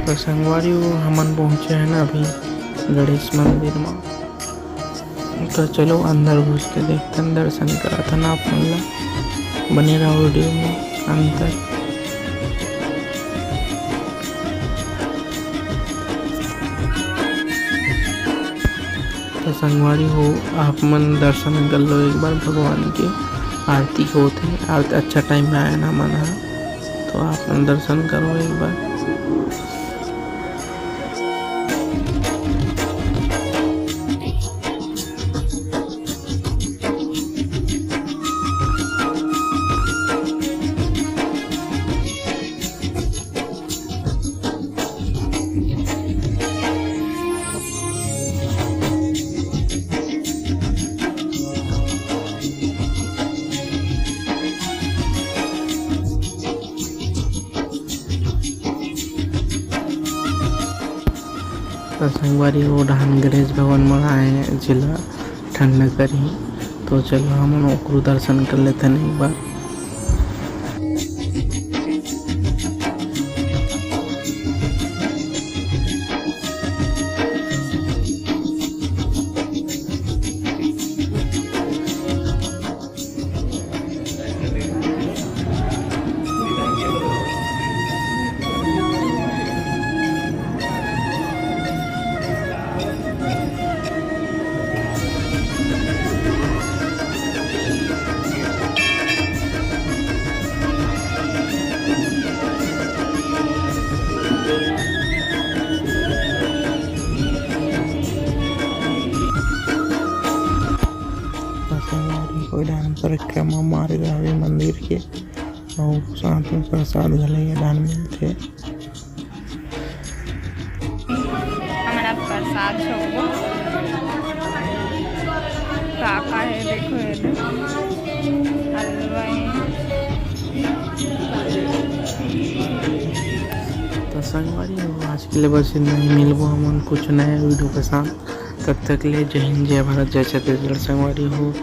तो संगवारी हमन पहुँचे हैं ना अभी गणेश मंदिर में। तो चलो अंदर घुस के देखते हैं, दर्शन करा था ना आप मन ला। बने रहो वीडियो में अंदर। तो संगवारी हो आप मन दर्शन कर लो एक बार भगवान के। आरती होते आरती अच्छा टाइम में आया ना मना, तो आप मन दर्शन करो एक बार। तो संगवारी वो डाहन गणेश भवन में आए हैं जिला ठंडनगर ही। तो चलो हम ओकरो दर्शन कर लेते हैं एक बार। कोई डान परिक्रमा मारे रहे मंदिर के और साथ में प्रसाद गले दान मिलते। हमारा प्रसाद छोको काका है, देखो हलवा है। तो संगवारी आज के लिए बस इतना ही। मिलबो हम कुछ नया वीडियो के साथ। तब तक ले जय हिंद, जय भारत, जय छत्तीसगढ़। संगवारी हो